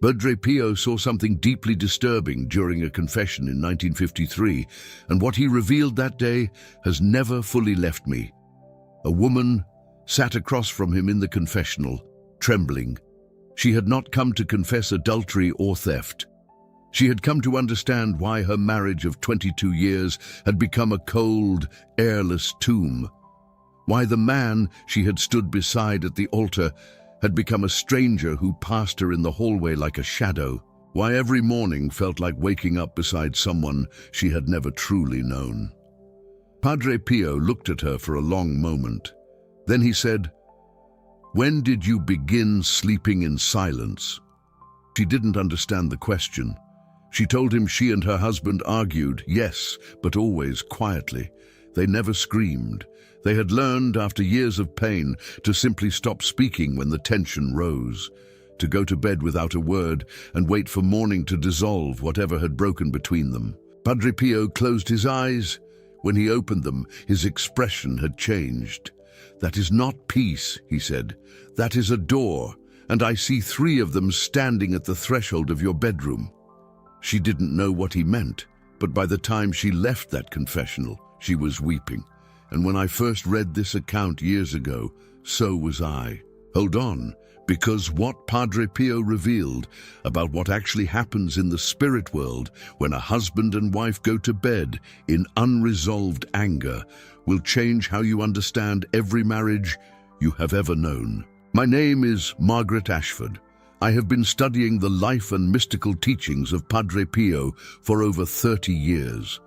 Padre Pio saw something deeply disturbing during a confession in 1953, and what he revealed that day has never fully left me. A woman sat across from him in the confessional, trembling. She had not come to confess adultery or theft. She had come to understand why her marriage of 22 years had become a cold, airless tomb. Why the man she had stood beside at the altar had become a stranger who passed her in the hallway like a shadow. Why every morning felt like waking up beside someone she had never truly known. Padre Pio looked at her for a long moment. Then he said, "When did you begin sleeping in silence?" She didn't understand the question. She told him she and her husband argued, yes, but always quietly. They never screamed. They had learned, after years of pain, to simply stop speaking when the tension rose, to go to bed without a word and wait for morning to dissolve whatever had broken between them. Padre Pio closed his eyes. When he opened them, his expression had changed. "That is not peace," he said. "That is a door, and I see 3 of them standing at the threshold of your bedroom." She didn't know what he meant, but by the time she left that confessional, she was weeping. And when I first read this account years ago, so was I. Hold on, because what Padre Pio revealed about what actually happens in the spirit world when a husband and wife go to bed in unresolved anger will change how you understand every marriage you have ever known. My name is Margaret Ashford. I have been studying the life and mystical teachings of Padre Pio for over 30 years.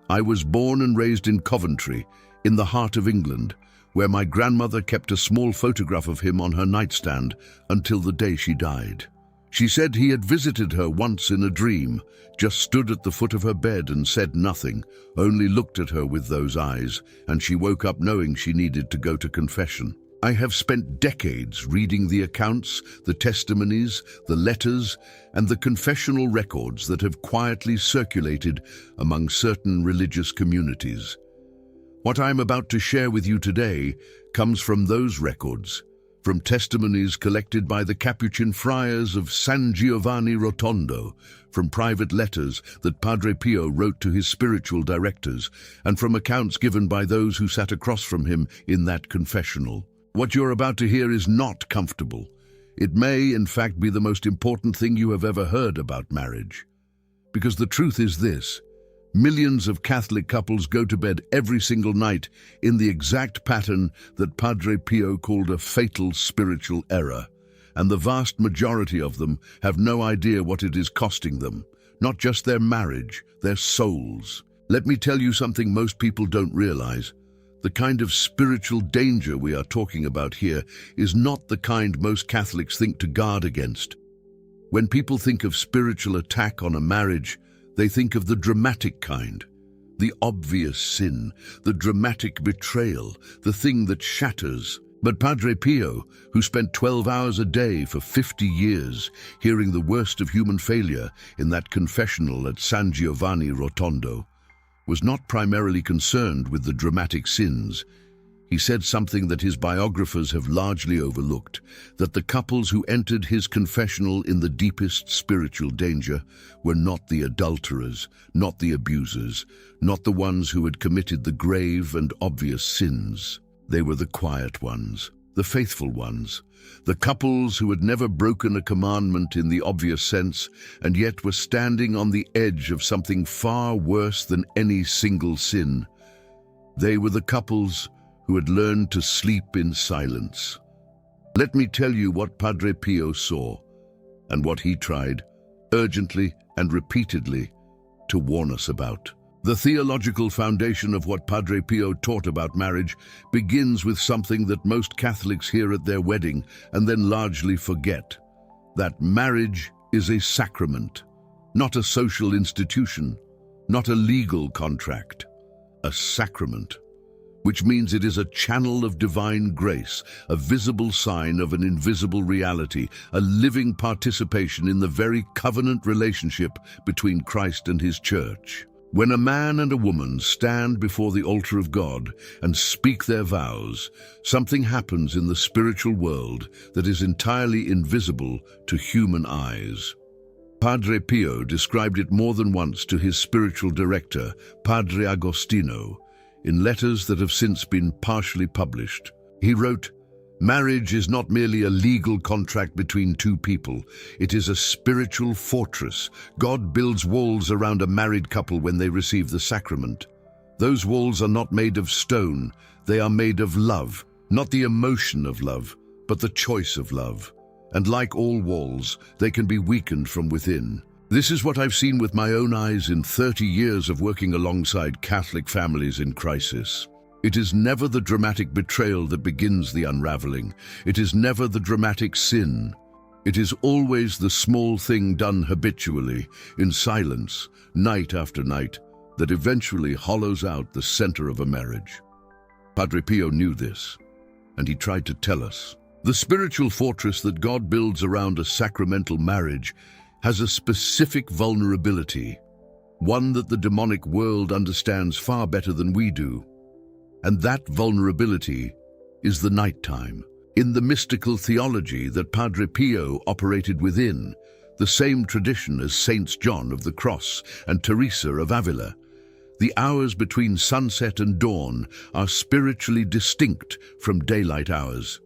I was born and raised in Coventry, in the heart of England, where my grandmother kept a small photograph of him on her nightstand until the day she died. She said he had visited her once in a dream, just stood at the foot of her bed and said nothing, only looked at her with those eyes, and she woke up knowing she needed to go to confession. I have spent decades reading the accounts, the testimonies, the letters, and the confessional records that have quietly circulated among certain religious communities. What I am about to share with you today comes from those records, from testimonies collected by the Capuchin friars of San Giovanni Rotondo, from private letters that Padre Pio wrote to his spiritual directors, and from accounts given by those who sat across from him in that confessional. What you're about to hear is not comfortable. It may, in fact, be the most important thing you have ever heard about marriage. Because the truth is this: millions of Catholic couples go to bed every single night in the exact pattern that Padre Pio called a fatal spiritual error, and the vast majority of them have no idea what it is costing them, not just their marriage, their souls. Let me tell you something most people don't realize. The kind of spiritual danger we are talking about here is not the kind most Catholics think to guard against. When people think of spiritual attack on a marriage, they think of the dramatic kind, the obvious sin, the dramatic betrayal, the thing that shatters. But Padre Pio, who spent 12 hours a day for 50 years hearing the worst of human failure in that confessional at San Giovanni Rotondo, was not primarily concerned with the dramatic sins. He said something that his biographers have largely overlooked, that the couples who entered his confessional in the deepest spiritual danger were not the adulterers, not the abusers, not the ones who had committed the grave and obvious sins. They were the quiet ones, the faithful ones, the couples who had never broken a commandment in the obvious sense and yet were standing on the edge of something far worse than any single sin. They were the couples who had learned to sleep in silence. Let me tell you what Padre Pio saw and what he tried, urgently and repeatedly, to warn us about. The theological foundation of what Padre Pio taught about marriage begins with something that most Catholics hear at their wedding and then largely forget: that marriage is a sacrament, not a social institution, not a legal contract, a sacrament, which means it is a channel of divine grace, a visible sign of an invisible reality, a living participation in the very covenant relationship between Christ and his church. When a man and a woman stand before the altar of God and speak their vows, something happens in the spiritual world that is entirely invisible to human eyes. Padre Pio described it more than once to his spiritual director, Padre Agostino, in letters that have since been partially published. He wrote, "Marriage is not merely a legal contract between two people. It is a spiritual fortress. God builds walls around a married couple when they receive the sacrament. Those walls are not made of stone. They are made of love, not the emotion of love, but the choice of love. And like all walls, they can be weakened from within. This is what I've seen with my own eyes in 30 years of working alongside Catholic families in crisis. It is never the dramatic betrayal that begins the unraveling. It is never the dramatic sin. It is always the small thing done habitually, in silence, night after night, that eventually hollows out the center of a marriage." Padre Pio knew this, and he tried to tell us. The spiritual fortress that God builds around a sacramental marriage has a specific vulnerability, one that the demonic world understands far better than we do. And that vulnerability is the nighttime. In the mystical theology that Padre Pio operated within, the same tradition as Saints John of the Cross and Teresa of Avila, the hours between sunset and dawn are spiritually distinct from daylight hours.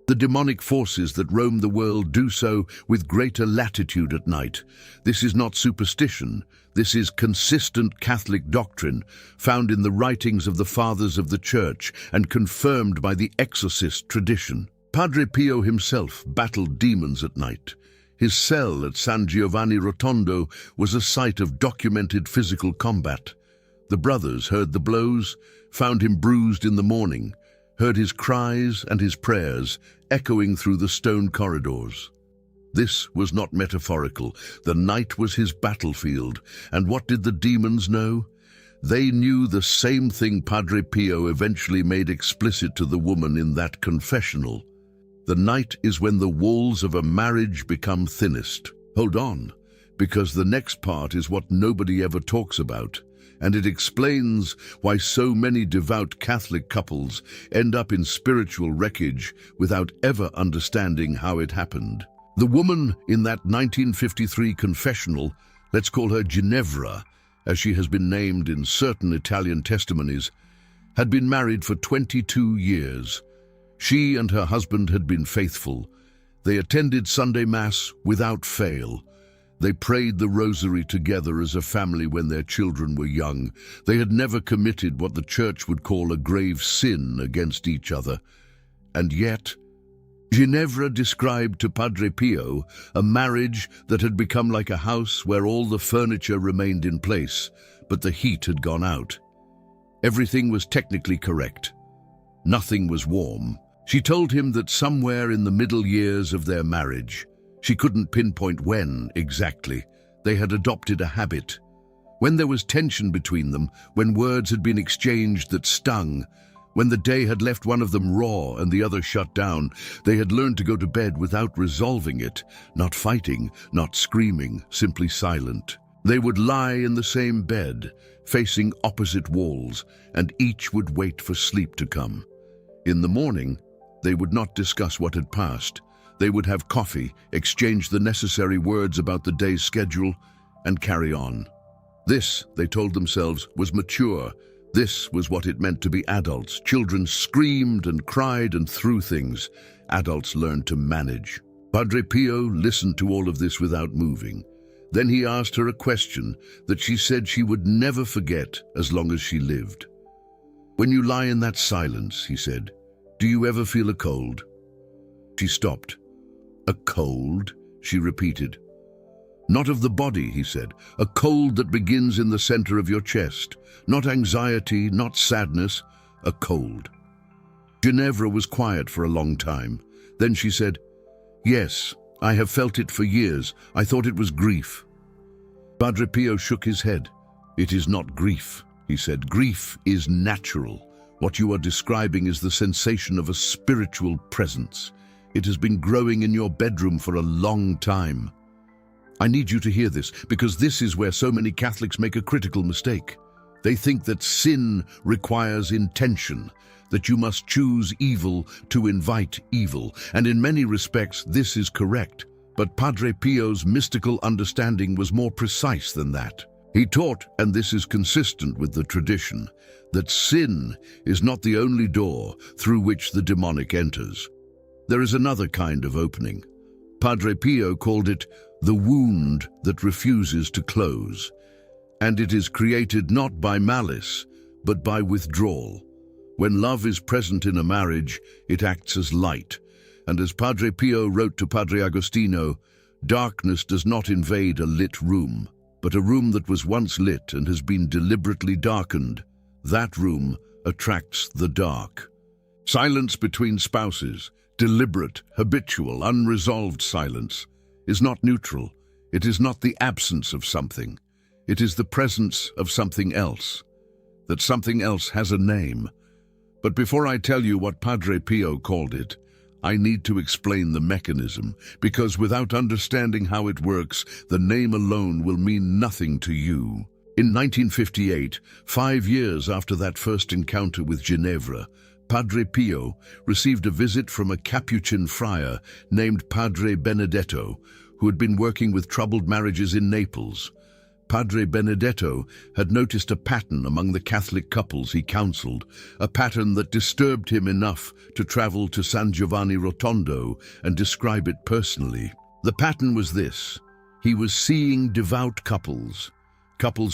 The demonic forces that roam the world do so with greater latitude at night. This is not superstition. This is consistent Catholic doctrine found in the writings of the Fathers of the Church and confirmed by the exorcist tradition. Padre Pio himself battled demons at night. His cell at San Giovanni Rotondo was a site of documented physical combat. The brothers heard the blows, found him bruised in the morning, heard his cries and his prayers echoing through the stone corridors. This was not metaphorical. The night was his battlefield. And what did the demons know? They knew the same thing Padre Pio eventually made explicit to the woman in that confessional. The night is when the walls of a marriage become thinnest. Hold on, because the next part is what nobody ever talks about. And it explains why so many devout Catholic couples end up in spiritual wreckage without ever understanding how it happened. The woman in that 1953 confessional, let's call her Ginevra, as she has been named in certain Italian testimonies, had been married for 22 years. She and her husband had been faithful. They attended Sunday Mass without fail. They prayed the rosary together as a family when their children were young. They had never committed what the Church would call a grave sin against each other. And yet, Ginevra described to Padre Pio a marriage that had become like a house where all the furniture remained in place, but the heat had gone out. Everything was technically correct. Nothing was warm. She told him that somewhere in the middle years of their marriage, she couldn't pinpoint when exactly, they had adopted a habit. When there was tension between them, when words had been exchanged that stung, when the day had left one of them raw and the other shut down, they had learned to go to bed without resolving it, not fighting, not screaming, simply silent. They would lie in the same bed, facing opposite walls, and each would wait for sleep to come. In the morning, they would not discuss what had passed. They would have coffee, exchange the necessary words about the day's schedule, and carry on. This, they told themselves, was mature. This was what it meant to be adults. Children screamed and cried and threw things. Adults learned to manage. Padre Pio listened to all of this without moving. Then he asked her a question that she said she would never forget as long as she lived. "When you lie in that silence," he said, "do you ever feel a cold?" She stopped. "A cold?" she repeated. "Not of the body," he said. "A cold that begins in the center of your chest. Not anxiety, not sadness, a cold." Ginevra was quiet for a long time. Then she said, "Yes, I have felt it for years. I thought it was grief." Padre Pio shook his head. "It is not grief," he said. "Grief is natural. What you are describing is the sensation of a spiritual presence. It has been growing in your bedroom for a long time." I need you to hear this, because this is where so many Catholics make a critical mistake. They think that sin requires intention, that you must choose evil to invite evil, and in many respects this is correct. But Padre Pio's mystical understanding was more precise than that. He taught, and this is consistent with the tradition, that sin is not the only door through which the demonic enters. There is another kind of opening. Padre Pio called it the wound that refuses to close, and it is created not by malice, but by withdrawal. When love is present in a marriage, it acts as light, and as Padre Pio wrote to Padre Agostino, darkness does not invade a lit room, but a room that was once lit and has been deliberately darkened. That room attracts the dark. Silence between spouses, deliberate, habitual, unresolved silence, is not neutral. It is not the absence of something. It is the presence of something else. That something else has a name. But before I tell you what Padre Pio called it, I need to explain the mechanism, because without understanding how it works, the name alone will mean nothing to you. In 1958, 5 years after that first encounter with Ginevra, Padre Pio received a visit from a Capuchin friar named Padre Benedetto, who had been working with troubled marriages in Naples. Padre Benedetto had noticed a pattern among the Catholic couples he counseled, a pattern that disturbed him enough to travel to San Giovanni Rotondo and describe it personally. The pattern was this: he was seeing devout couples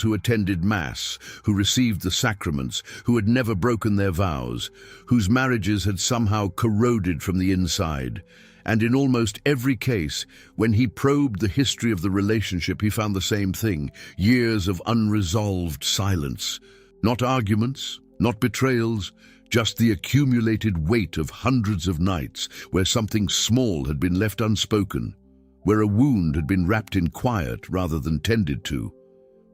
who attended Mass, who received the sacraments, who had never broken their vows, whose marriages had somehow corroded from the inside. And in almost every case, when he probed the history of the relationship, he found the same thing: years of unresolved silence. Not arguments, not betrayals, just the accumulated weight of hundreds of nights where something small had been left unspoken, where a wound had been wrapped in quiet rather than tended to,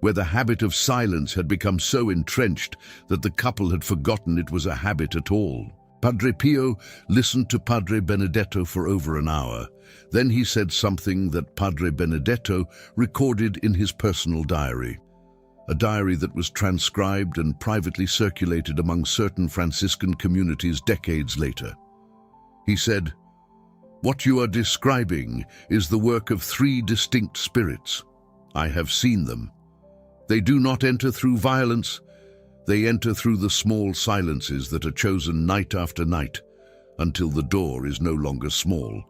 where the habit of silence had become so entrenched that the couple had forgotten it was a habit at all. Padre Pio listened to Padre Benedetto for over an hour. Then he said something that Padre Benedetto recorded in his personal diary, a diary that was transcribed and privately circulated among certain Franciscan communities decades later. He said, "What you are describing is the work of 3 distinct spirits. I have seen them. They do not enter through violence. They enter through the small silences that are chosen night after night, until the door is no longer small.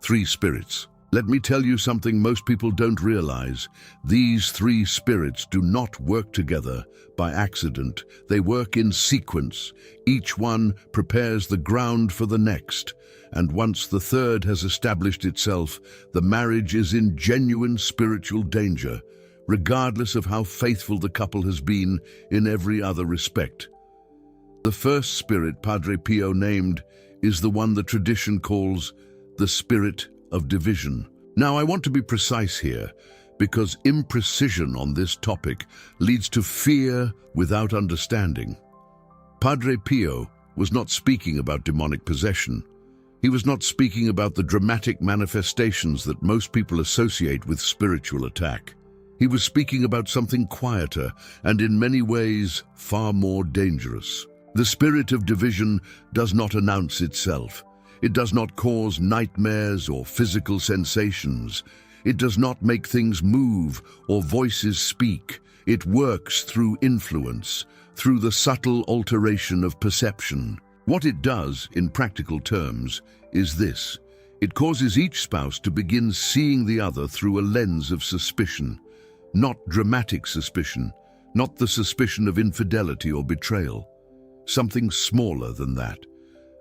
3 spirits. Let me tell you something most people don't realize. These 3 spirits do not work together by accident. They work in sequence. Each one prepares the ground for the next. And once the third has established itself, the marriage is in genuine spiritual danger, regardless of how faithful the couple has been in every other respect. The first spirit Padre Pio named is the one the tradition calls the spirit of division. Now, I want to be precise here, because imprecision on this topic leads to fear without understanding. Padre Pio was not speaking about demonic possession. He was not speaking about the dramatic manifestations that most people associate with spiritual attack. He was speaking about something quieter and in many ways far more dangerous. The spirit of division does not announce itself. It does not cause nightmares or physical sensations. It does not make things move or voices speak. It works through influence, through the subtle alteration of perception. What it does, in practical terms, is this: it causes each spouse to begin seeing the other through a lens of suspicion. Not dramatic suspicion, not the suspicion of infidelity or betrayal. Something smaller than that.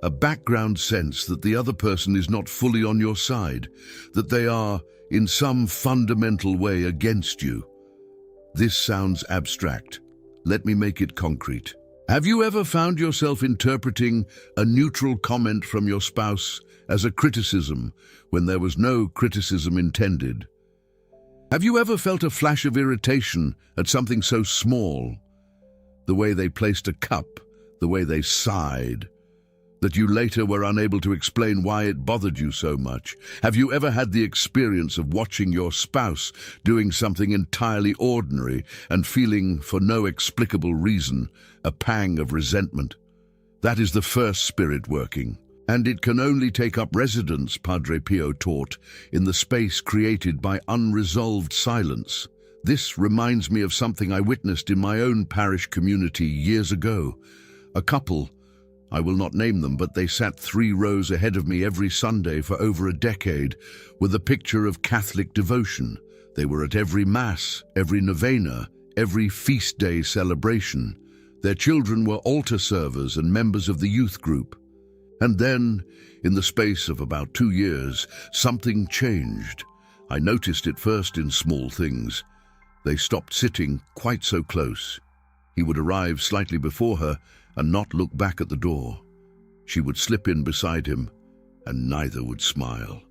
A background sense that the other person is not fully on your side, that they are, in some fundamental way, against you. This sounds abstract. Let me make it concrete. Have you ever found yourself interpreting a neutral comment from your spouse as a criticism when there was no criticism intended? Have you ever felt a flash of irritation at something so small? The way they placed a cup, the way they sighed, that you later were unable to explain why it bothered you so much? Have you ever had the experience of watching your spouse doing something entirely ordinary and feeling, for no explicable reason, a pang of resentment? That is the first spirit working, and it can only take up residence, Padre Pio taught, in the space created by unresolved silence. This reminds me of something I witnessed in my own parish community years ago. A couple, I will not name them, but they sat 3 rows ahead of me every Sunday for over a decade with a picture of Catholic devotion. They were at every Mass, every novena, every feast day celebration. Their children were altar servers and members of the youth group. And then, in the space of about 2 years, something changed. I noticed it first in small things. They stopped sitting quite so close. He would arrive slightly before her and not look back at the door. She would slip in beside him, and neither would smile.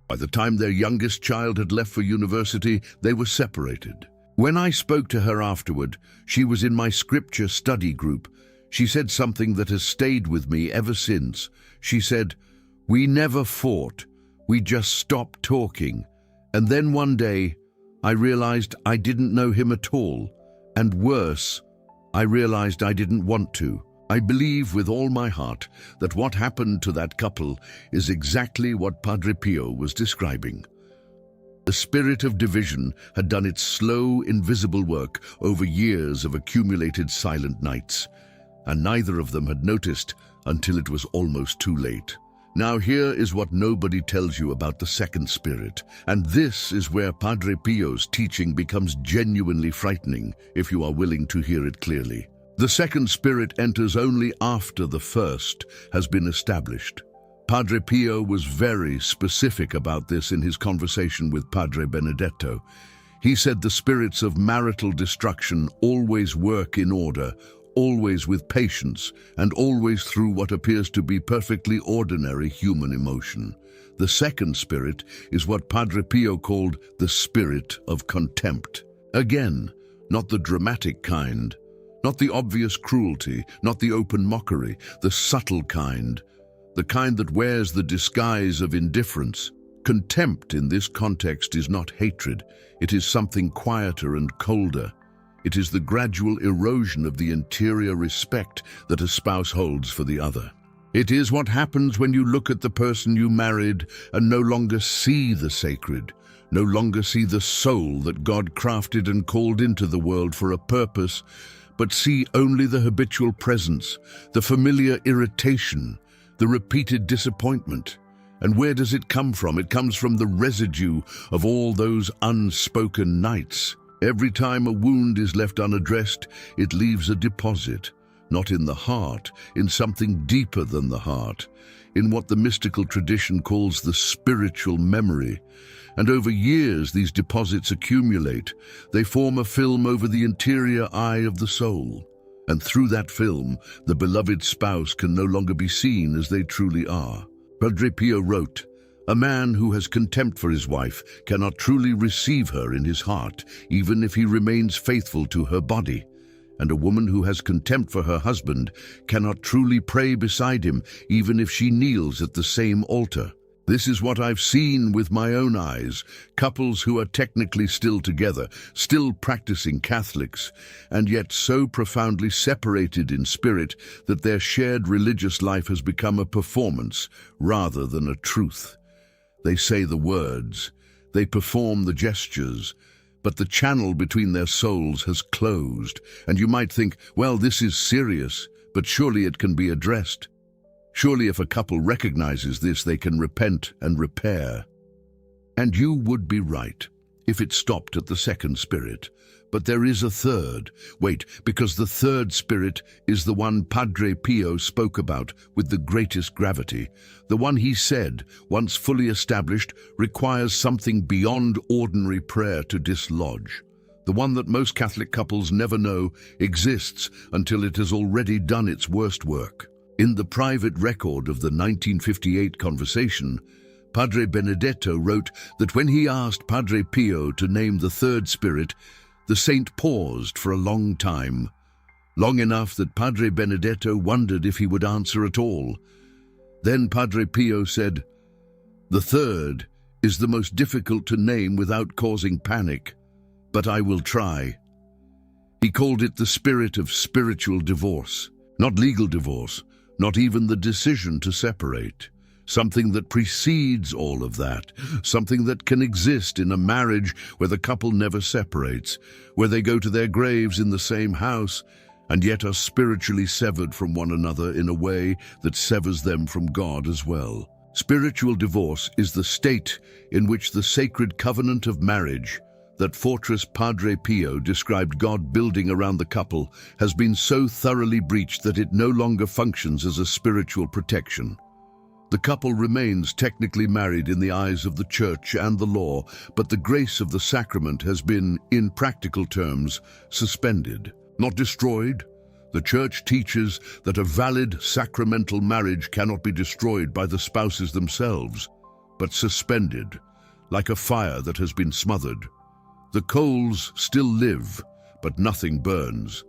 By the time their youngest child had left for university, they were separated. When I spoke to her afterward, she was in my scripture study group. She said something that has stayed with me ever since. She said, "We never fought, we just stopped talking. And then one day, I realized I didn't know him at all, and worse, I realized I didn't want to." I believe with all my heart that what happened to that couple is exactly what Padre Pio was describing. The spirit of division had done its slow, invisible work over years of accumulated silent nights, and neither of them had noticed until it was almost too late. Now here is what nobody tells you about the second spirit, and this is where Padre Pio's teaching becomes genuinely frightening if you are willing to hear it clearly. The second spirit enters only after the first has been established. Padre Pio was very specific about this in his conversation with Padre Benedetto. He said the spirits of marital destruction always work in order, always with patience, and always through what appears to be perfectly ordinary human emotion. The second spirit is what Padre Pio called the spirit of contempt. Again, not the dramatic kind, not the obvious cruelty, not the open mockery, the subtle kind, the kind that wears the disguise of indifference. Contempt in this context is not hatred, it is something quieter and colder. It is the gradual erosion of the interior respect that a spouse holds for the other. It is what happens when you look at the person you married and no longer see the sacred, no longer see the soul that God crafted and called into the world for a purpose, but see only the habitual presence, the familiar irritation, the repeated disappointment. And where does it come from? It comes from the residue of all those unspoken nights. Every time a wound is left unaddressed, it leaves a deposit, not in the heart, in something deeper than the heart, in what the mystical tradition calls the spiritual memory. And over years, these deposits accumulate. They form a film over the interior eye of the soul. And through that film, the beloved spouse can no longer be seen as they truly are. Padre Pio wrote, "A man who has contempt for his wife cannot truly receive her in his heart, even if he remains faithful to her body. And a woman who has contempt for her husband cannot truly pray beside him, even if she kneels at the same altar." This is what I've seen with my own eyes, couples who are technically still together, still practicing Catholics, and yet so profoundly separated in spirit that their shared religious life has become a performance rather than a truth. They say the words, they perform the gestures, but the channel between their souls has closed, and you might think, well, this is serious, but surely it can be addressed. Surely if a couple recognizes this, they can repent and repair. And you would be right if it stopped at the second spirit. But there is a third. Wait, because the third spirit is the one Padre Pio spoke about with the greatest gravity. The one he said, once fully established, requires something beyond ordinary prayer to dislodge. The one that most Catholic couples never know exists until it has already done its worst work. In the private record of the 1958 conversation, Padre Benedetto wrote that when he asked Padre Pio to name the third spirit, the saint paused for a long time, long enough that Padre Benedetto wondered if he would answer at all. Then Padre Pio said, "The third is the most difficult to name without causing panic, but I will try." He called it the spirit of spiritual divorce, not legal divorce, not even the decision to separate. Something that precedes all of that, something that can exist in a marriage where the couple never separates, where they go to their graves in the same house, and yet are spiritually severed from one another in a way that severs them from God as well. Spiritual divorce is the state in which the sacred covenant of marriage that fortress Padre Pio described God building around the couple has been so thoroughly breached that it no longer functions as a spiritual protection. The couple remains technically married in the eyes of the Church and the law, but the grace of the sacrament has been, in practical terms, suspended, not destroyed. The Church teaches that a valid sacramental marriage cannot be destroyed by the spouses themselves, but suspended, like a fire that has been smothered. The coals still live, but nothing burns.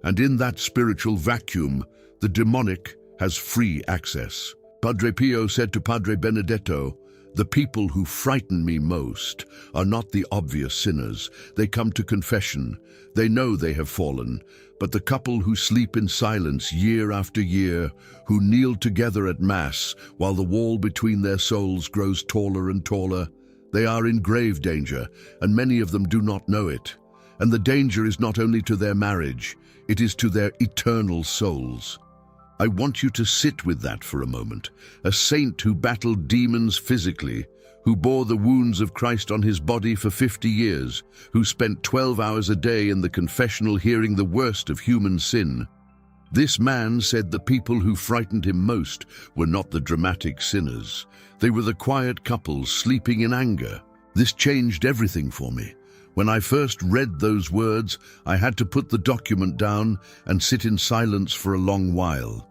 And in that spiritual vacuum, the demonic has free access. Padre Pio said to Padre Benedetto, "The people who frighten me most are not the obvious sinners. They come to confession. They know they have fallen. But the couple who sleep in silence year after year, who kneel together at Mass while the wall between their souls grows taller and taller, they are in grave danger, and many of them do not know it. And the danger is not only to their marriage, it is to their eternal souls." I want you to sit with that for a moment. A saint who battled demons physically, who bore the wounds of Christ on his body for 50 years, who spent 12 hours a day in the confessional hearing the worst of human sin. This man said the people who frightened him most were not the dramatic sinners. They were the quiet couples sleeping in anger. This changed everything for me. When I first read those words, I had to put the document down and sit in silence for a long while,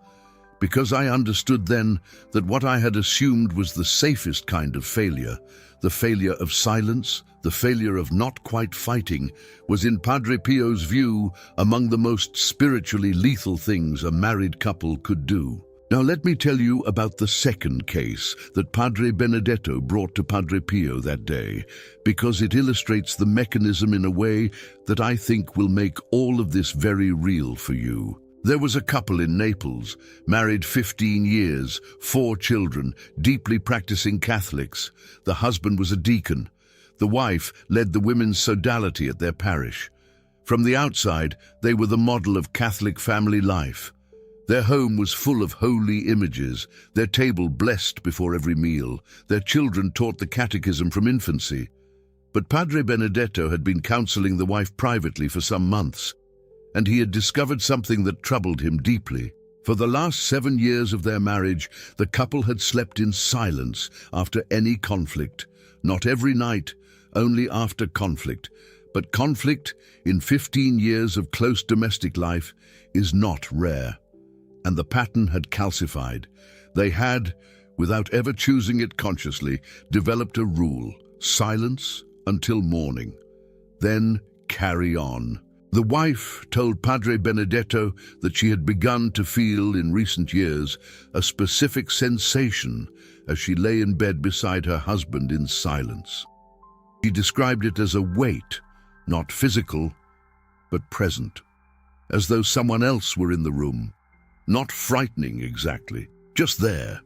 because I understood then that what I had assumed was the safest kind of failure, the failure of silence, the failure of not quite fighting, was in Padre Pio's view among the most spiritually lethal things a married couple could do. Now let me tell you about the second case that Padre Benedetto brought to Padre Pio that day, because it illustrates the mechanism in a way that I think will make all of this very real for you. There was a couple in Naples, married 15 years, 4 children, deeply practicing Catholics. The husband was a deacon. The wife led the women's sodality at their parish. From the outside, they were the model of Catholic family life. Their home was full of holy images, their table blessed before every meal, their children taught the catechism from infancy. But Padre Benedetto had been counseling the wife privately for some months, and he had discovered something that troubled him deeply. For the last 7 years of their marriage, the couple had slept in silence after any conflict. Not every night, only after conflict. But conflict in 15 years of close domestic life is not rare. And the pattern had calcified. They had, without ever choosing it consciously, developed a rule: silence until morning. Then carry on. The wife told Padre Benedetto that she had begun to feel in recent years a specific sensation as she lay in bed beside her husband in silence. She described it as a weight, not physical, but present, as though someone else were in the room. Not frightening exactly, just there.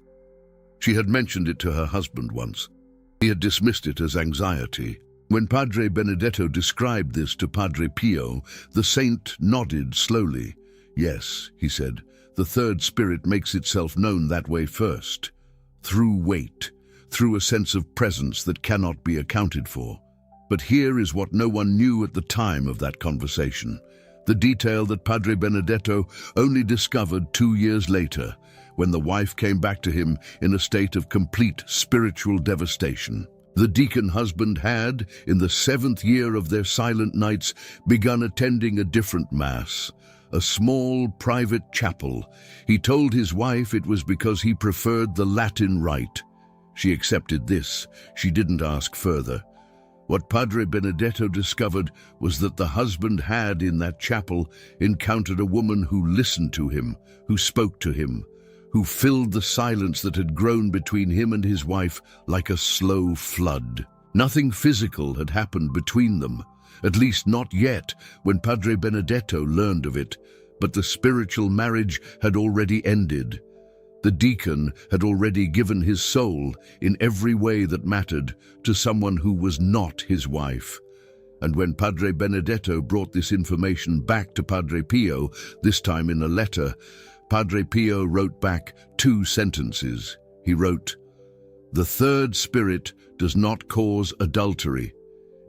She had mentioned it to her husband once. He had dismissed it as anxiety. When Padre Benedetto described this to Padre Pio, the saint nodded slowly. "Yes," he said, "the third spirit makes itself known that way first, through weight, through a sense of presence that cannot be accounted for." But here is what no one knew at the time of that conversation. The detail that Padre Benedetto only discovered 2 years later, when the wife came back to him in a state of complete spiritual devastation. The deacon husband had, in the 7th year of their silent nights, begun attending a different Mass, a small private chapel. He told his wife it was because he preferred the Latin rite. She accepted this. She didn't ask further. What Padre Benedetto discovered was that the husband had, in that chapel, encountered a woman who listened to him, who spoke to him, who filled the silence that had grown between him and his wife like a slow flood. Nothing physical had happened between them, at least not yet when Padre Benedetto learned of it, but the spiritual marriage had already ended. The deacon had already given his soul in every way that mattered to someone who was not his wife. And when Padre Benedetto brought this information back to Padre Pio, this time in a letter, Padre Pio wrote back 2 sentences. He wrote, "The third spirit does not cause adultery.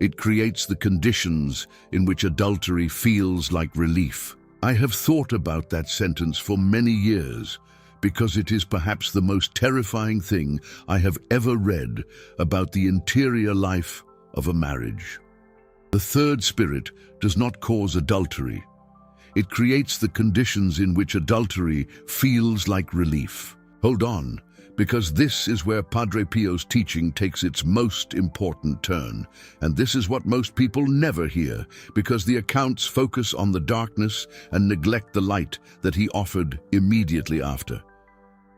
It creates the conditions in which adultery feels like relief." I have thought about that sentence for many years, because it is perhaps the most terrifying thing I have ever read about the interior life of a marriage. The third spirit does not cause adultery. It creates the conditions in which adultery feels like relief. Hold on, because this is where Padre Pio's teaching takes its most important turn. And this is what most people never hear, because the accounts focus on the darkness and neglect the light that he offered immediately after.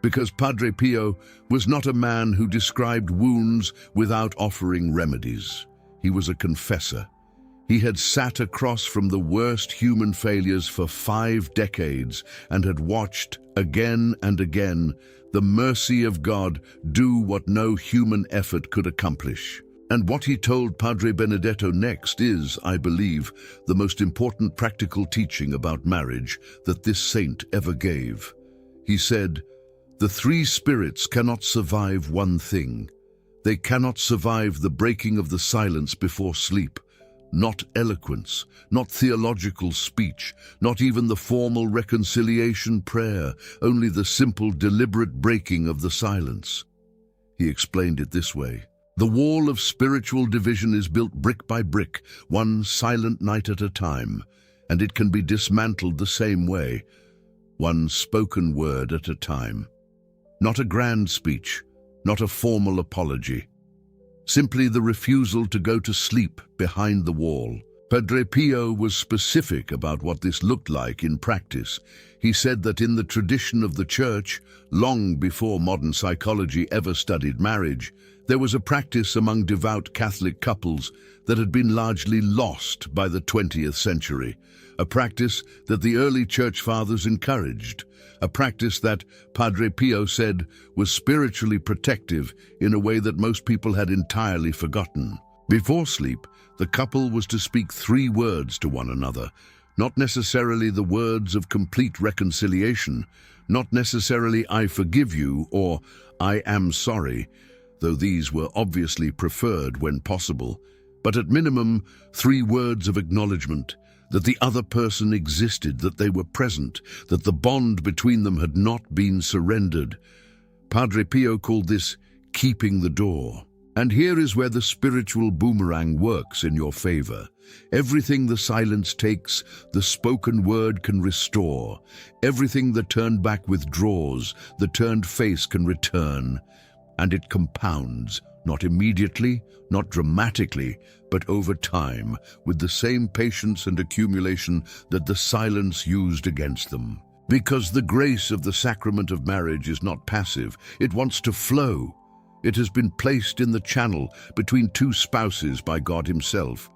Because Padre Pio was not a man who described wounds without offering remedies. He was a confessor. He had sat across from the worst human failures for 5 decades and had watched, again and again, the mercy of God do what no human effort could accomplish. And what he told Padre Benedetto next is, I believe, the most important practical teaching about marriage that this saint ever gave. He said, "The 3 spirits cannot survive one thing. They cannot survive the breaking of the silence before sleep. Not eloquence, not theological speech, not even the formal reconciliation prayer, only the simple, deliberate breaking of the silence." He explained it this way: "The wall of spiritual division is built brick by brick, one silent night at a time, and it can be dismantled the same way, one spoken word at a time. Not a grand speech, not a formal apology. Simply the refusal to go to sleep behind the wall." Padre Pio was specific about what this looked like in practice. He said that in the tradition of the Church, long before modern psychology ever studied marriage, there was a practice among devout Catholic couples that had been largely lost by the 20th century, a practice that the early Church Fathers encouraged, a practice that, Padre Pio said, was spiritually protective in a way that most people had entirely forgotten. Before sleep, the couple was to speak 3 words to one another, not necessarily the words of complete reconciliation, not necessarily "I forgive you" or "I am sorry," though these were obviously preferred when possible, but at minimum 3 words of acknowledgement, that the other person existed, that they were present, that the bond between them had not been surrendered. Padre Pio called this keeping the door. And here is where the spiritual boomerang works in your favor. Everything the silence takes, the spoken word can restore. Everything the turned back withdraws, the turned face can return. And it compounds, not immediately, not dramatically, but over time, with the same patience and accumulation that the silence used against them. Because the grace of the sacrament of marriage is not passive, it wants to flow. It has been placed in the channel between 2 spouses by God Himself,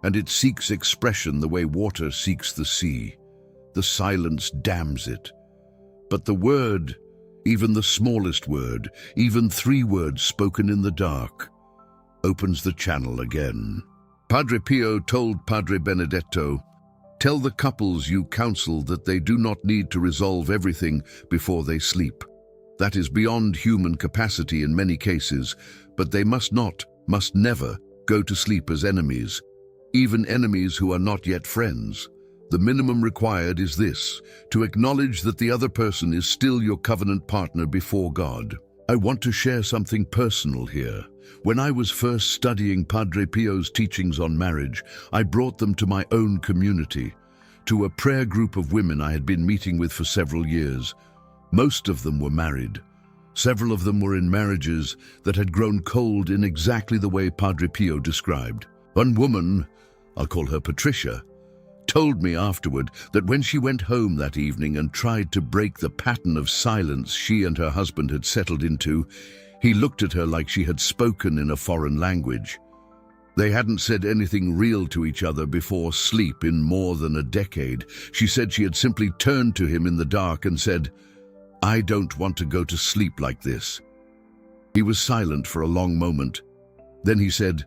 and it seeks expression the way water seeks the sea. The silence dams it. But the word, even the smallest word, even 3 words spoken in the dark, opens the channel again. Padre Pio told Padre Benedetto, "Tell the couples you counsel that they do not need to resolve everything before they sleep. That is beyond human capacity in many cases, but they must never go to sleep as enemies, even enemies who are not yet friends. The minimum required is this, to acknowledge that the other person is still your covenant partner before God." I want to share something personal here. When I was first studying Padre Pio's teachings on marriage, I brought them to my own community, to a prayer group of women I had been meeting with for several years. Most of them were married. Several of them were in marriages that had grown cold in exactly the way Padre Pio described. One woman, I'll call her Patricia, told me afterward that when she went home that evening and tried to break the pattern of silence she and her husband had settled into, he looked at her like she had spoken in a foreign language. They hadn't said anything real to each other before sleep in more than a decade. She said she had simply turned to him in the dark and said, "I don't want to go to sleep like this." He was silent for a long moment. Then he said,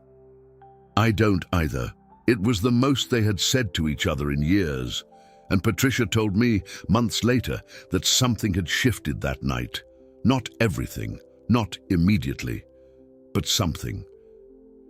"I don't either." It was the most they had said to each other in years, and Patricia told me months later that something had shifted that night. Not everything, not immediately, but something.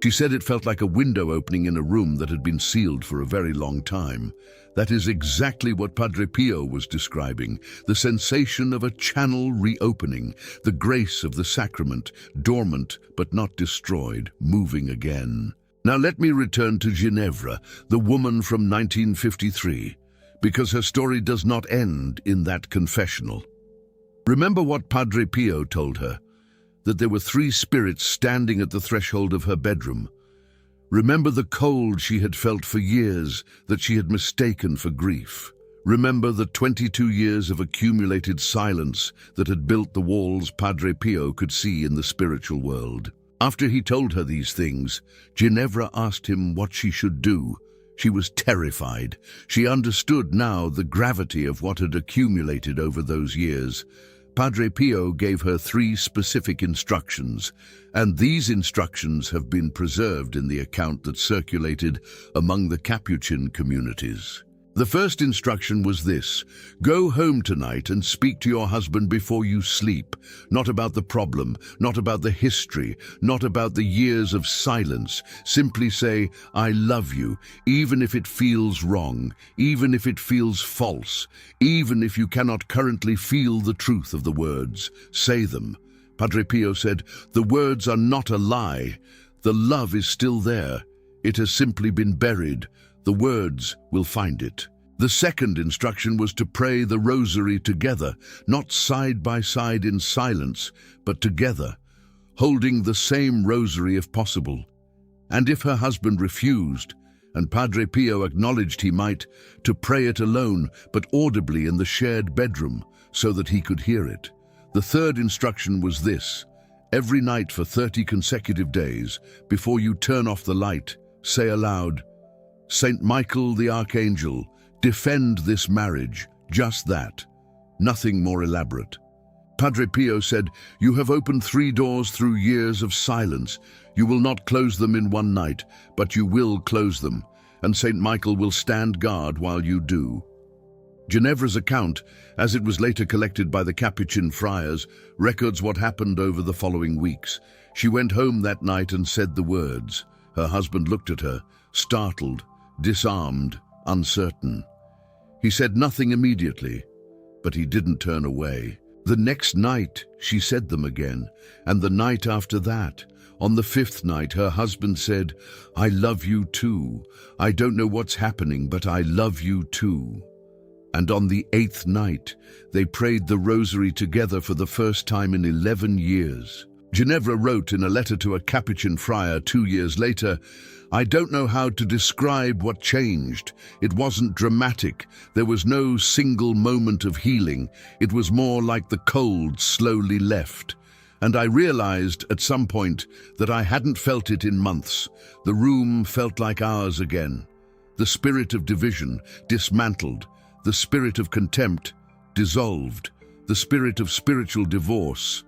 She said it felt like a window opening in a room that had been sealed for a very long time. That is exactly what Padre Pio was describing, the sensation of a channel reopening, the grace of the sacrament, dormant but not destroyed, moving again. Now let me return to Ginevra, the woman from 1953, because her story does not end in that confessional. Remember what Padre Pio told her, that there were 3 spirits standing at the threshold of her bedroom. Remember the cold she had felt for years that she had mistaken for grief. Remember the 22 years of accumulated silence that had built the walls Padre Pio could see in the spiritual world. After he told her these things, Ginevra asked him what she should do. She was terrified. She understood now the gravity of what had accumulated over those years. Padre Pio gave her 3 specific instructions, and these instructions have been preserved in the account that circulated among the Capuchin communities. The first instruction was this: go home tonight and speak to your husband before you sleep, not about the problem, not about the history, not about the years of silence. Simply say, "I love you," even if it feels wrong, even if it feels false, even if you cannot currently feel the truth of the words. Say them. Padre Pio said, the words are not a lie. The love is still there. It has simply been buried. The words will find it. The second instruction was to pray the rosary together, not side by side in silence, but together, holding the same rosary if possible. And if her husband refused, and Padre Pio acknowledged he might, to pray it alone, but audibly in the shared bedroom, so that he could hear it. The third instruction was this: every night for 30 consecutive days, before you turn off the light, say aloud, "Saint Michael the Archangel, defend this marriage," just that. Nothing more elaborate. Padre Pio said, you have opened 3 doors through years of silence. You will not close them in one night, but you will close them, and Saint Michael will stand guard while you do. Ginevra's account, as it was later collected by the Capuchin friars, records what happened over the following weeks. She went home that night and said the words. Her husband looked at her, startled, disarmed, uncertain. He said nothing immediately, but he didn't turn away. The next night, she said them again, and the night after that. On the 5th night, her husband said, "I love you too. I don't know what's happening, but I love you too." And on the 8th night, they prayed the rosary together for the first time in 11 years. Ginevra wrote in a letter to a Capuchin friar 2 years later, "I don't know how to describe what changed. It wasn't dramatic. There was no single moment of healing. It was more like the cold slowly left. And I realized at some point that I hadn't felt it in months. The room felt like ours again. The spirit of division dismantled. The spirit of contempt dissolved. The spirit of spiritual divorce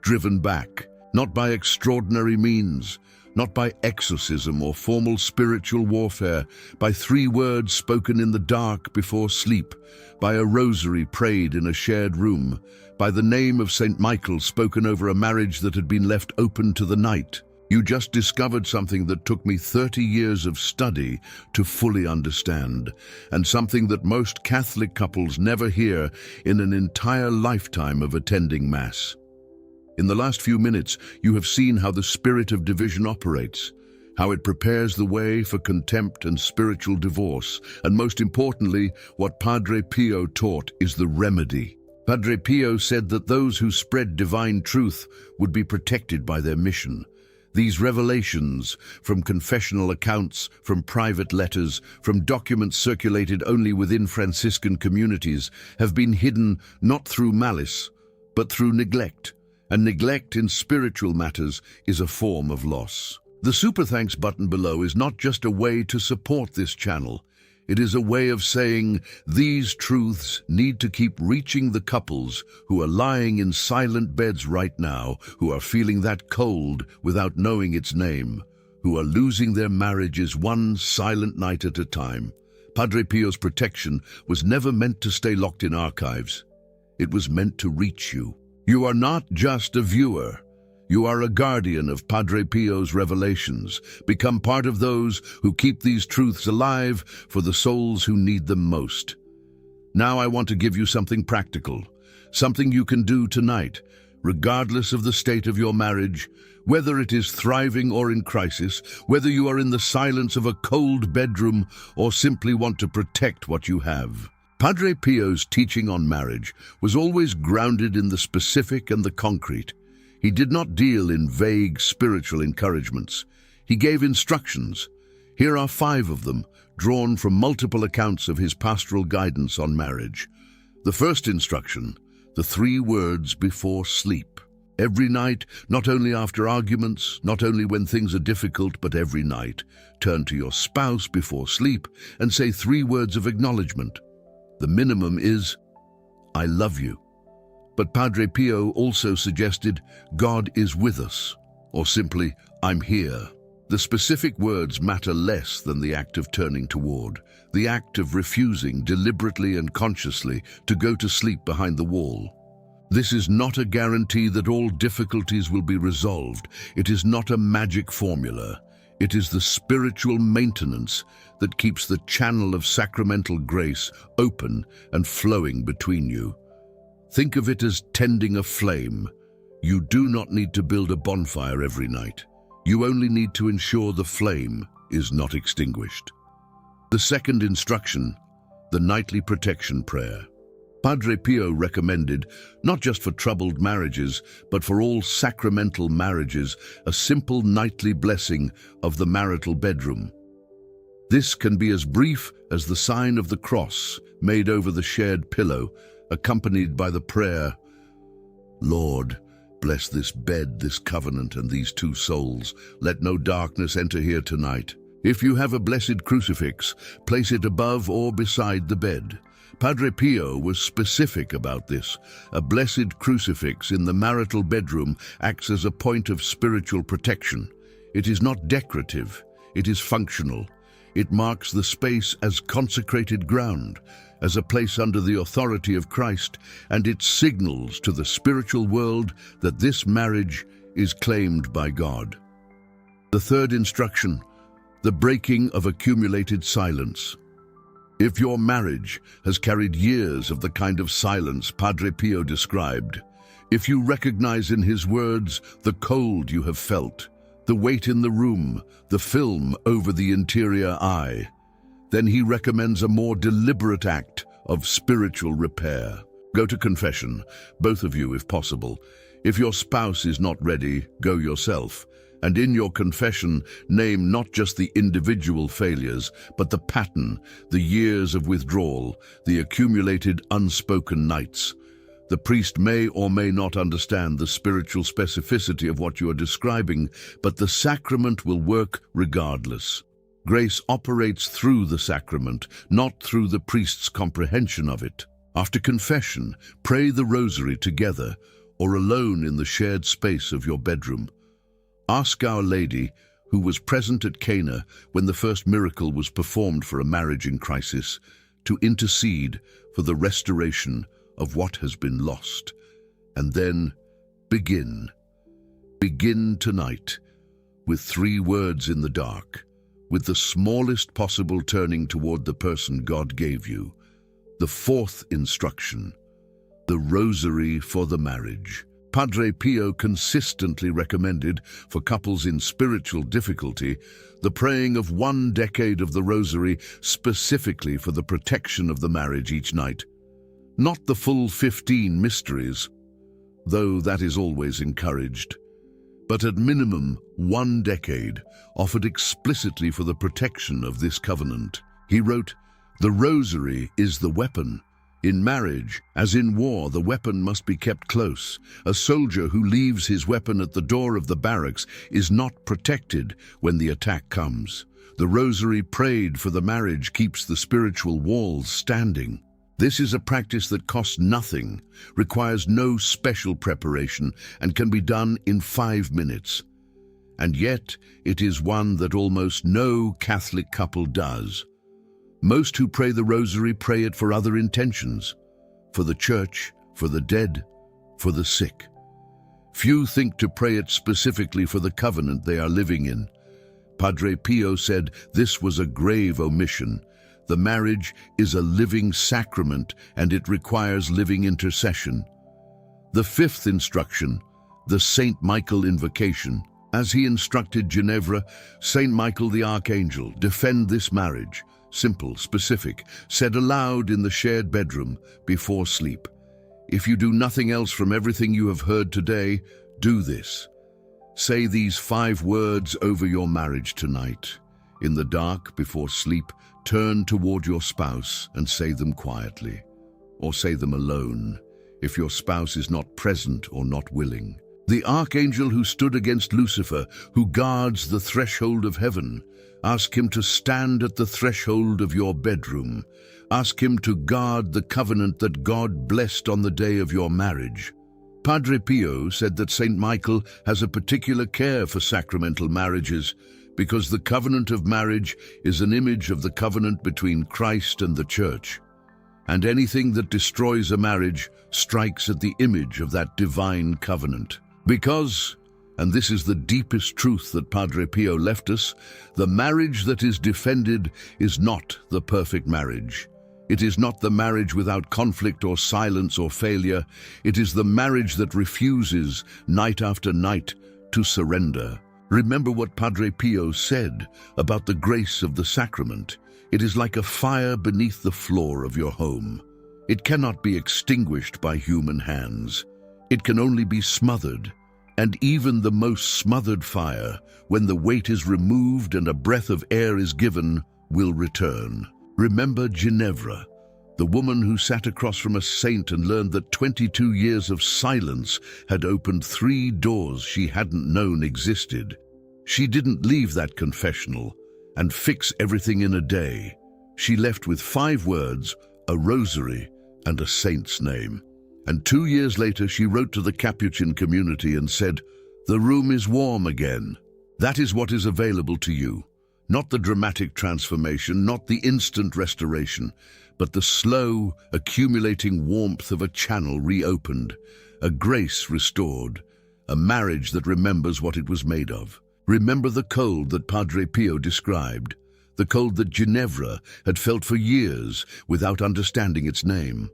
driven back, not by extraordinary means, not by exorcism or formal spiritual warfare, by 3 words spoken in the dark before sleep, by a rosary prayed in a shared room, by the name of Saint Michael spoken over a marriage that had been left open to the night. You just discovered something that took me 30 years of study to fully understand, and something that most Catholic couples never hear in an entire lifetime of attending Mass. In the last few minutes, you have seen how the spirit of division operates, how it prepares the way for contempt and spiritual divorce, and most importantly, what Padre Pio taught is the remedy. Padre Pio said that those who spread divine truth would be protected by their mission. These revelations, from confessional accounts, from private letters, from documents circulated only within Franciscan communities, have been hidden not through malice, but through neglect. And neglect in spiritual matters is a form of loss. The Super Thanks button below is not just a way to support this channel. It is a way of saying these truths need to keep reaching the couples who are lying in silent beds right now, who are feeling that cold without knowing its name, who are losing their marriages one silent night at a time. Padre Pio's protection was never meant to stay locked in archives. It was meant to reach you. You are not just a viewer. You are a guardian of Padre Pio's revelations. Become part of those who keep these truths alive for the souls who need them most. Now I want to give you something practical, something you can do tonight, regardless of the state of your marriage, whether it is thriving or in crisis, whether you are in the silence of a cold bedroom or simply want to protect what you have. Padre Pio's teaching on marriage was always grounded in the specific and the concrete. He did not deal in vague spiritual encouragements. He gave instructions. Here are 5 of them, drawn from multiple accounts of his pastoral guidance on marriage. The first instruction, the 3 words before sleep. Every night, not only after arguments, not only when things are difficult, but every night, turn to your spouse before sleep and say 3 words of acknowledgement. The minimum is, I love you. But Padre Pio also suggested, God is with us, or simply, I'm here. The specific words matter less than the act of turning toward, the act of refusing deliberately and consciously to go to sleep behind the wall. This is not a guarantee that all difficulties will be resolved. It is not a magic formula. It is the spiritual maintenance that keeps the channel of sacramental grace open and flowing between you. Think of it as tending a flame. You do not need to build a bonfire every night. You only need to ensure the flame is not extinguished. The second instruction, the nightly protection prayer. Padre Pio recommended, not just for troubled marriages, but for all sacramental marriages, a simple nightly blessing of the marital bedroom. This can be as brief as the sign of the cross made over the shared pillow, accompanied by the prayer, Lord, bless this bed, this covenant, and these 2 souls. Let no darkness enter here tonight. If you have a blessed crucifix, place it above or beside the bed. Padre Pio was specific about this. A blessed crucifix in the marital bedroom acts as a point of spiritual protection. It is not decorative, it is functional. It marks the space as consecrated ground, as a place under the authority of Christ, and it signals to the spiritual world that this marriage is claimed by God. The third instruction, the breaking of accumulated silence. If your marriage has carried years of the kind of silence Padre Pio described, if you recognize in his words the cold you have felt, the weight in the room, the film over the interior eye, then he recommends a more deliberate act of spiritual repair. Go to confession, both of you if possible. If your spouse is not ready, go yourself. And in your confession, name not just the individual failures, but the pattern, the years of withdrawal, the accumulated unspoken nights. The priest may or may not understand the spiritual specificity of what you are describing, but the sacrament will work regardless. Grace operates through the sacrament, not through the priest's comprehension of it. After confession, pray the rosary together or alone in the shared space of your bedroom. Ask Our Lady, who was present at Cana when the first miracle was performed for a marriage in crisis, to intercede for the restoration of what has been lost. And then begin. Begin tonight with 3 words in the dark, with the smallest possible turning toward the person God gave you. The 4th instruction, the rosary for the marriage. Padre Pio consistently recommended for couples in spiritual difficulty the praying of 1 decade of the rosary specifically for the protection of the marriage each night. Not the full 15 mysteries, though that is always encouraged. but at minimum 1 decade, offered explicitly for the protection of this covenant. He wrote, "The rosary is the weapon. In marriage, as in war, the weapon must be kept close. A soldier who leaves his weapon at the door of the barracks is not protected when the attack comes. The rosary prayed for the marriage keeps the spiritual walls standing." This is a practice that costs nothing, requires no special preparation, and can be done in 5 minutes. And yet, it is one that almost no Catholic couple does. Most who pray the rosary pray it for other intentions, for the church, for the dead, for the sick. Few think to pray it specifically for the covenant they are living in. Padre Pio said this was a grave omission. The marriage is a living sacrament and it requires living intercession. The 5th instruction, the Saint Michael invocation. As he instructed Ginevra, Saint Michael the Archangel, defend this marriage. Simple, specific, said aloud in the shared bedroom before sleep. If you do nothing else from everything you have heard today, do this. Say these 5 words over your marriage tonight. In the dark, before sleep, turn toward your spouse and say them quietly, or say them alone, if your spouse is not present or not willing. The archangel who stood against Lucifer, who guards the threshold of heaven, ask him to stand at the threshold of your bedroom. Ask him to guard the covenant that God blessed on the day of your marriage. Padre Pio said that Saint Michael has a particular care for sacramental marriages because the covenant of marriage is an image of the covenant between Christ and the Church. And anything that destroys a marriage strikes at the image of that divine covenant. Because, and this is the deepest truth that Padre Pio left us, the marriage that is defended is not the perfect marriage. It is not the marriage without conflict or silence or failure. It is the marriage that refuses, night after night, to surrender. Remember what Padre Pio said about the grace of the sacrament. It is like a fire beneath the floor of your home. It cannot be extinguished by human hands. It can only be smothered. And even the most smothered fire, when the weight is removed and a breath of air is given, will return. Remember Ginevra, the woman who sat across from a saint and learned that 22 years of silence had opened 3 doors she hadn't known existed. She didn't leave that confessional and fix everything in a day. She left with 5 words, a rosary, and a saint's name. And 2 years later she wrote to the Capuchin community and said, "The room is warm again." That is what is available to you. Not the dramatic transformation, not the instant restoration, but the slow, accumulating warmth of a channel reopened, a grace restored, a marriage that remembers what it was made of. Remember the cold that Padre Pio described, the cold that Ginevra had felt for years without understanding its name.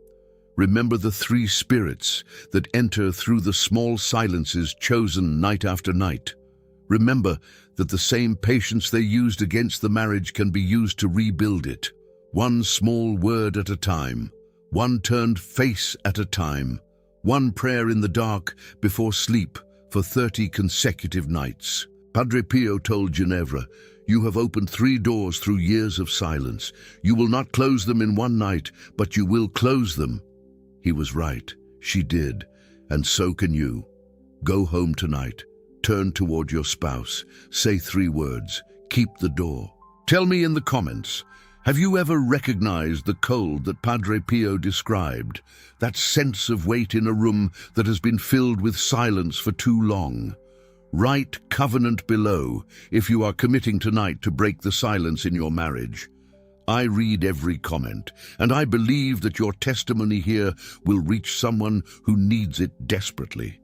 Remember the 3 spirits that enter through the small silences chosen night after night. Remember that the same patience they used against the marriage can be used to rebuild it. One small word at a time, one turned face at a time, one prayer in the dark before sleep for 30 consecutive nights. Padre Pio told Ginevra, "You have opened 3 doors through years of silence. You will not close them in one night, but you will close them." He was right. She did. And so can you. Go home tonight. Turn toward your spouse. Say 3 words. Keep the door. Tell me in the comments, have you ever recognized the cold that Padre Pio described? That sense of weight in a room that has been filled with silence for too long? Write covenant below if you are committing tonight to break the silence in your marriage. I read every comment, and I believe that your testimony here will reach someone who needs it desperately.